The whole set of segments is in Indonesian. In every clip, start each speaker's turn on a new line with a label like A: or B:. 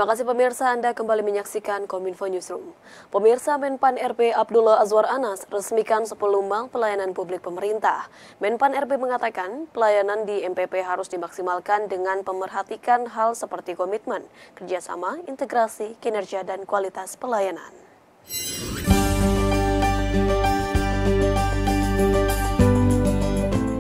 A: Terima kasih pemirsa, Anda kembali menyaksikan Kominfo Newsroom. Pemirsa, Menpan RB Abdullah Azwar Anas resmikan 10 mal pelayanan publik pemerintah. Menpan RB mengatakan pelayanan di MPP harus dimaksimalkan dengan memerhatikan hal seperti komitmen, kerjasama, integrasi, kinerja, dan kualitas pelayanan.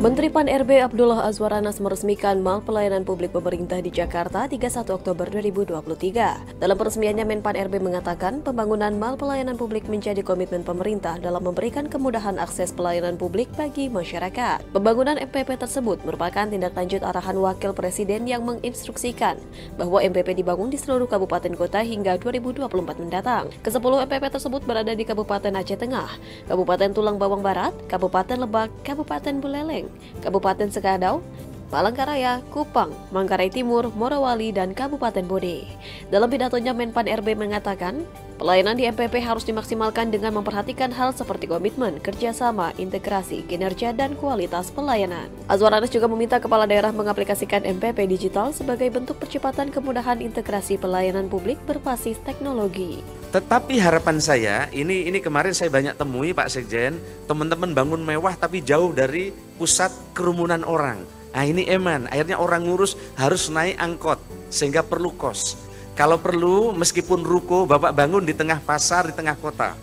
A: Menteri Pan RB Abdullah Azwar Anas meresmikan mal pelayanan publik pemerintah di Jakarta 31 Oktober 2023. Dalam peresmiannya, Menpan RB mengatakan pembangunan mal pelayanan publik menjadi komitmen pemerintah dalam memberikan kemudahan akses pelayanan publik bagi masyarakat. Pembangunan MPP tersebut merupakan tindak lanjut arahan Wakil Presiden yang menginstruksikan bahwa MPP dibangun di seluruh kabupaten kota hingga 2024 mendatang. Ke-10 MPP tersebut berada di Kabupaten Aceh Tengah, Kabupaten Tulang Bawang Barat, Kabupaten Lebak, Kabupaten Buleleng, Kabupaten Sekadau, Palangkaraya, Kupang, Manggarai Timur, Morowali, dan Kabupaten Bode. Dalam pidatonya, Menpan RB mengatakan, pelayanan di MPP harus dimaksimalkan dengan memperhatikan hal seperti komitmen, kerjasama, integrasi, kinerja, dan kualitas pelayanan. Azwar Anas juga meminta kepala daerah mengaplikasikan MPP digital sebagai bentuk percepatan kemudahan integrasi pelayanan publik berbasis teknologi.
B: Tetapi harapan saya, ini kemarin saya banyak temui Pak Sekjen, teman-teman bangun mewah tapi jauh dari pusat kerumunan orang. Nah ini eman, akhirnya orang ngurus harus naik angkot, sehingga perlu kos. Kalau perlu, meskipun ruko, Bapak bangun di tengah pasar, di tengah kota.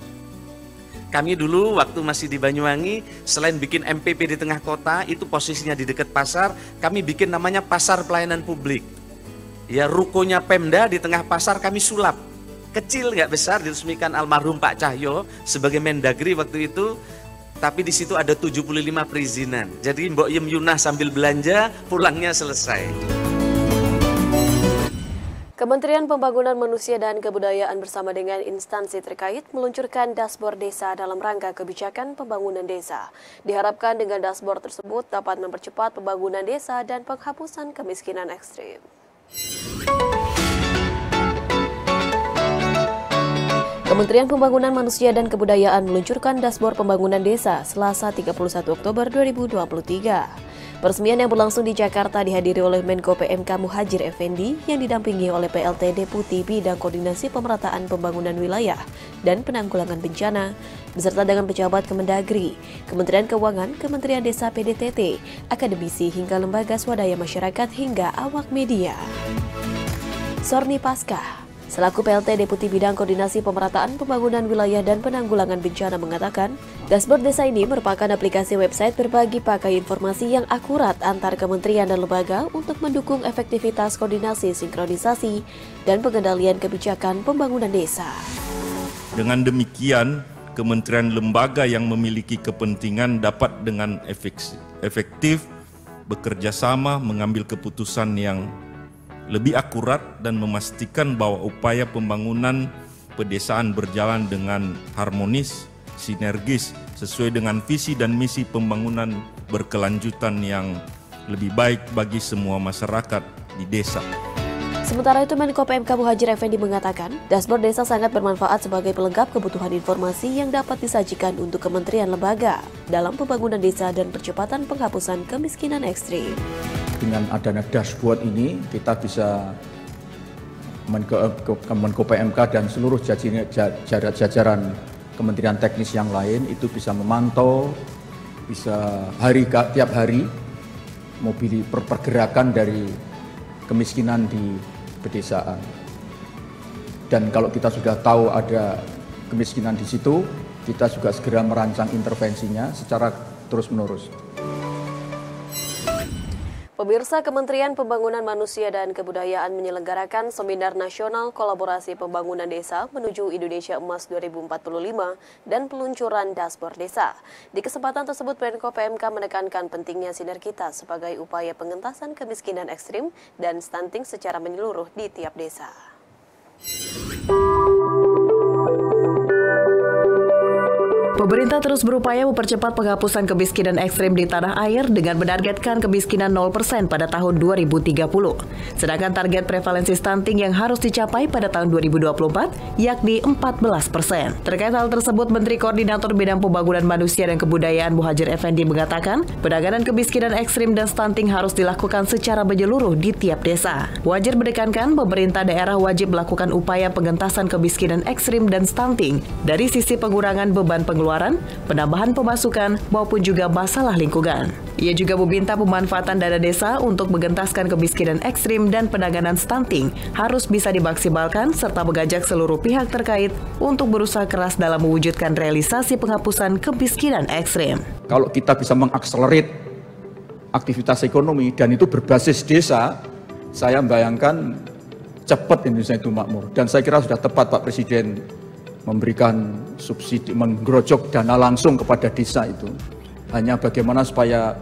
B: Kami dulu waktu masih di Banyuwangi, selain bikin MPP di tengah kota, itu posisinya di dekat pasar, kami bikin namanya pasar pelayanan publik. Ya rukonya Pemda di tengah pasar kami sulap. Kecil nggak besar, diresmikan almarhum Pak Cahyo sebagai Mendagri waktu itu, tapi di situ ada 75 perizinan. Jadi Mbok Yem Yunah sambil belanja, pulangnya selesai.
A: Kementerian Pembangunan Manusia dan Kebudayaan bersama dengan instansi terkait meluncurkan dashboard desa dalam rangka kebijakan pembangunan desa. Diharapkan dengan dashboard tersebut dapat mempercepat pembangunan desa dan penghapusan kemiskinan ekstrim. Kementerian Pembangunan Manusia dan Kebudayaan meluncurkan dashboard pembangunan desa Selasa 31 Oktober 2023. Peresmian yang berlangsung di Jakarta dihadiri oleh Menko PMK Muhadjir Effendi yang didampingi oleh PLT Deputi Bidang Koordinasi Pemerataan Pembangunan Wilayah dan Penanggulangan Bencana, beserta dengan pejabat Kemendagri, Kementerian Keuangan, Kementerian Desa PDTT, akademisi hingga lembaga swadaya masyarakat hingga awak media. Sorni Paskah selaku PLT Deputi Bidang Koordinasi Pemerataan Pembangunan Wilayah dan Penanggulangan Bencana mengatakan, dashboard desa ini merupakan aplikasi website berbagi pakai informasi yang akurat antar kementerian dan lembaga untuk mendukung efektivitas koordinasi, sinkronisasi, dan pengendalian kebijakan pembangunan desa.
C: Dengan demikian, kementerian lembaga yang memiliki kepentingan dapat dengan efektif bekerja sama mengambil keputusan yang lebih akurat dan memastikan bahwa upaya pembangunan pedesaan berjalan dengan harmonis, sinergis, sesuai dengan visi dan misi pembangunan berkelanjutan yang lebih baik bagi semua masyarakat di desa.
A: Sementara itu, Menko PMK Muhadjir Effendi mengatakan, dashboard desa sangat bermanfaat sebagai pelengkap kebutuhan informasi yang dapat disajikan untuk kementerian lembaga dalam pembangunan desa dan percepatan penghapusan kemiskinan ekstrim.
D: Dengan adanya dashboard ini, kita bisa Menko PMK dan seluruh jajaran kementerian teknis yang lain itu bisa memantau, bisa tiap hari pergerakan dari kemiskinan di pedesaan. Dan kalau kita sudah tahu ada kemiskinan di situ, kita juga segera merancang intervensinya secara terus-menerus.
A: Pemirsa, Kementerian Pembangunan Manusia dan Kebudayaan menyelenggarakan Seminar Nasional Kolaborasi Pembangunan Desa menuju Indonesia Emas 2045 dan peluncuran dashboard desa. Di kesempatan tersebut, Menko PMK menekankan pentingnya sinergitas sebagai upaya pengentasan kemiskinan ekstrim dan stunting secara menyeluruh di tiap desa.
E: Pemerintah terus berupaya mempercepat penghapusan kemiskinan ekstrim di tanah air dengan menargetkan kemiskinan 0% pada tahun 2030. Sedangkan target prevalensi stunting yang harus dicapai pada tahun 2024 yakni 14%. Terkait hal tersebut, Menteri Koordinator Bidang Pembangunan Manusia dan Kebudayaan Muhadjir Effendi mengatakan, penanganan kemiskinan ekstrim dan stunting harus dilakukan secara menyeluruh di tiap desa. Muhadjir menekankan pemerintah daerah wajib melakukan upaya pengentasan kemiskinan ekstrim dan stunting dari sisi pengurangan beban pengeluaran, penambahan pemasukan, maupun juga masalah lingkungan. Ia juga meminta pemanfaatan dana desa untuk mengentaskan kemiskinan ekstrim dan penanganan stunting harus bisa dimaksimalkan serta mengajak seluruh pihak terkait untuk berusaha keras dalam mewujudkan realisasi penghapusan kemiskinan ekstrim.
D: Kalau kita bisa mengakselerate aktivitas ekonomi dan itu berbasis desa, saya membayangkan cepat Indonesia itu makmur. Dan saya kira sudah tepat Pak Presiden memberikan subsidi, menggerojok dana langsung kepada desa itu. Hanya bagaimana supaya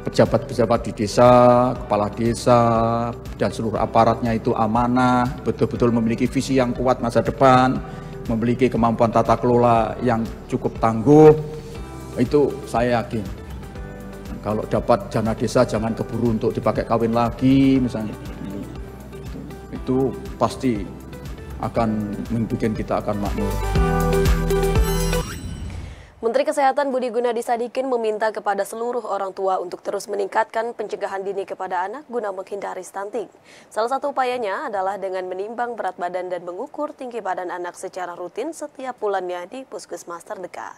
D: pejabat-pejabat di desa, kepala desa, dan seluruh aparatnya itu amanah, betul-betul memiliki visi yang kuat masa depan, memiliki kemampuan tata kelola yang cukup tangguh, itu saya yakin. Kalau dapat dana desa jangan keburu untuk dipakai kawin lagi misalnya. Itu pasti akan membuat kita akan makmur.
A: Menteri Kesehatan Budi Gunadi Sadikin meminta kepada seluruh orang tua untuk terus meningkatkan pencegahan dini kepada anak guna menghindari stunting. Salah satu upayanya adalah dengan menimbang berat badan dan mengukur tinggi badan anak secara rutin setiap bulannya di puskesmas terdekat.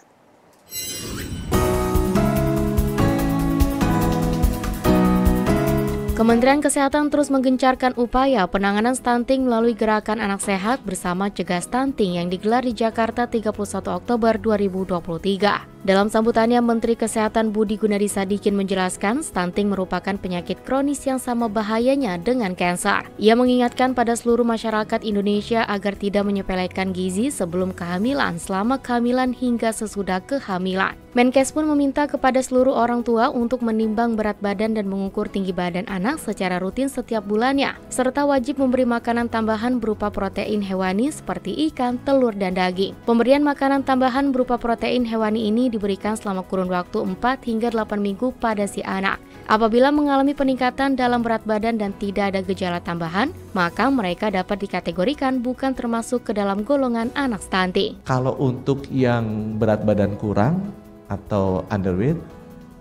F: Kementerian Kesehatan terus menggencarkan upaya penanganan stunting melalui gerakan anak sehat bersama cegah stunting yang digelar di Jakarta 31 Oktober 2023. Dalam sambutannya, Menteri Kesehatan Budi Gunadi Sadikin menjelaskan stunting merupakan penyakit kronis yang sama bahayanya dengan kanker. Ia mengingatkan pada seluruh masyarakat Indonesia agar tidak menyepelekan gizi sebelum kehamilan, selama kehamilan hingga sesudah kehamilan. Menkes pun meminta kepada seluruh orang tua untuk menimbang berat badan dan mengukur tinggi badan anak secara rutin setiap bulannya, serta wajib memberi makanan tambahan berupa protein hewani seperti ikan, telur, dan daging. Pemberian makanan tambahan berupa protein hewani ini diberikan selama kurun waktu 4 hingga 8 minggu pada si anak. Apabila mengalami peningkatan dalam berat badan dan tidak ada gejala tambahan, maka mereka dapat dikategorikan bukan termasuk ke dalam golongan anak stunting.
G: Kalau untuk yang berat badan kurang atau underweight,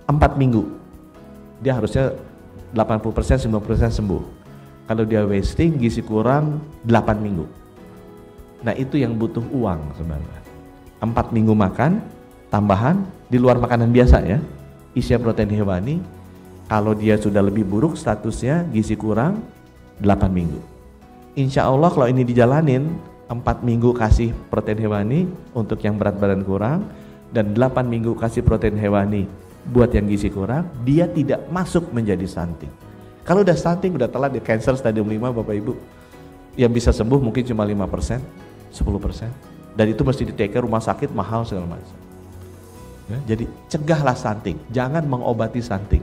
G: 4 minggu. Dia harusnya 80%, 90% sembuh. Kalau dia wasting, gizi kurang 8 minggu. Nah itu yang butuh uang sebenarnya. 4 minggu makan, tambahan di luar makanan biasa ya, isinya protein hewani. Kalau dia sudah lebih buruk statusnya, gizi kurang 8 minggu. Insya Allah kalau ini dijalanin, 4 minggu kasih protein hewani untuk yang berat badan kurang, dan 8 minggu kasih protein hewani buat yang gizi kurang, dia tidak masuk menjadi stunting. Kalau udah stunting, udah telat di cancer stadium 5 Bapak Ibu, yang bisa sembuh mungkin cuma 5%, 10%, dan itu mesti di-take care rumah sakit mahal segala macam. Ya, jadi cegahlah stunting, jangan mengobati stunting,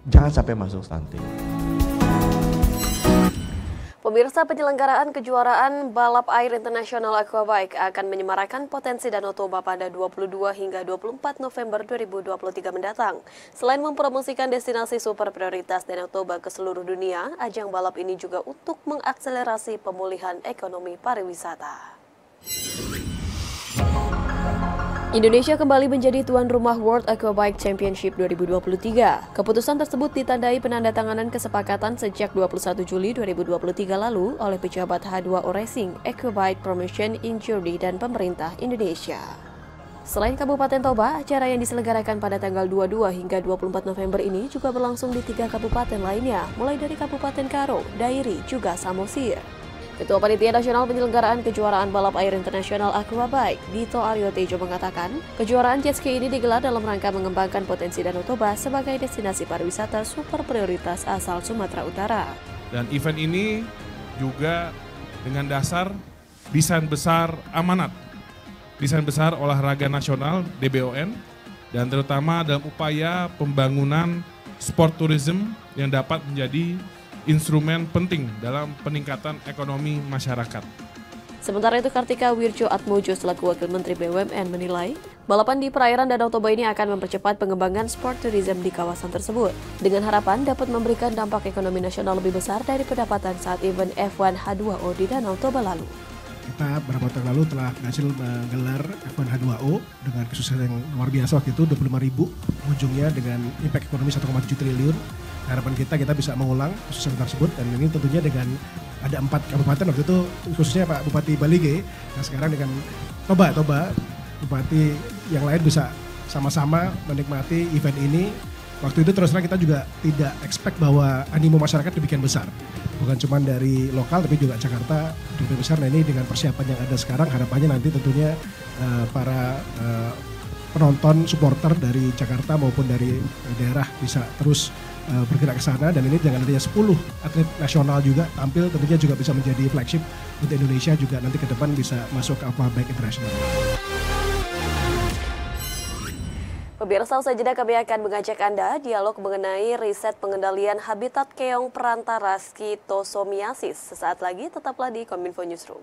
G: jangan sampai masuk stunting.
A: Pemirsa, penyelenggaraan kejuaraan balap air internasional Aquabike akan menyemarakan potensi Danau Toba pada 22 hingga 24 November 2023 mendatang. Selain mempromosikan destinasi super prioritas Danau Toba ke seluruh dunia, ajang balap ini juga untuk mengakselerasi pemulihan ekonomi pariwisata. Indonesia kembali menjadi tuan rumah World Aquabike Championship 2023. Keputusan tersebut ditandai penandatanganan kesepakatan sejak 21 Juli 2023 lalu oleh pejabat H2O Racing, Aquabike Promotion Injury, dan pemerintah Indonesia. Selain Kabupaten Toba, acara yang diselenggarakan pada tanggal 22 hingga 24 November ini juga berlangsung di 3 kabupaten lainnya, mulai dari Kabupaten Karo, Dairi, juga Samosir. Ketua Panitia Nasional Penyelenggaraan Kejuaraan Balap Air Internasional Aquabike, Dito Aryo Tejo, mengatakan, kejuaraan jet ski ini digelar dalam rangka mengembangkan potensi Danau Toba sebagai destinasi pariwisata super prioritas asal Sumatera Utara.
H: Dan event ini juga dengan dasar desain besar amanat, desain besar olahraga nasional DBON, dan terutama dalam upaya pembangunan sport tourism yang dapat menjadi instrumen penting dalam peningkatan ekonomi masyarakat.
A: Sementara itu, Kartika Wirjoatmojo selaku Wakil Menteri BUMN menilai, balapan di perairan Danau Toba ini akan mempercepat pengembangan sport tourism di kawasan tersebut, dengan harapan dapat memberikan dampak ekonomi nasional lebih besar dari pendapatan saat event F1 H2O di Danau Toba lalu.
I: Kita beberapa tahun lalu telah berhasil menggelar F1 H2O dengan kesuksesan yang luar biasa waktu itu, 25.000 pengunjungnya dengan impact ekonomi 1,7 triliun. Harapan kita bisa mengulang kesuksesan tersebut, dan ini tentunya dengan ada 4 kabupaten waktu itu, khususnya Pak Bupati Balige. Nah sekarang dengan Toba, bupati yang lain bisa sama-sama menikmati event ini. Waktu itu terus terang kita juga tidak expect bahwa animo masyarakat demikian besar. Bukan cuma dari lokal tapi juga Jakarta lebih besar. Nah ini dengan persiapan yang ada sekarang, harapannya nanti tentunya para penonton, supporter dari Jakarta maupun dari daerah bisa terus bergerak ke sana. Dan ini dengan adanya 10 atlet nasional juga tampil, tentunya juga bisa menjadi flagship untuk Indonesia juga nanti ke depan bisa masuk ke Aquabike International.
A: Pemirsa, usai jeda kami akan mengajak Anda dialog mengenai riset pengendalian habitat keong perantara skitosomiasis. Sesaat lagi tetaplah di Kominfo Newsroom.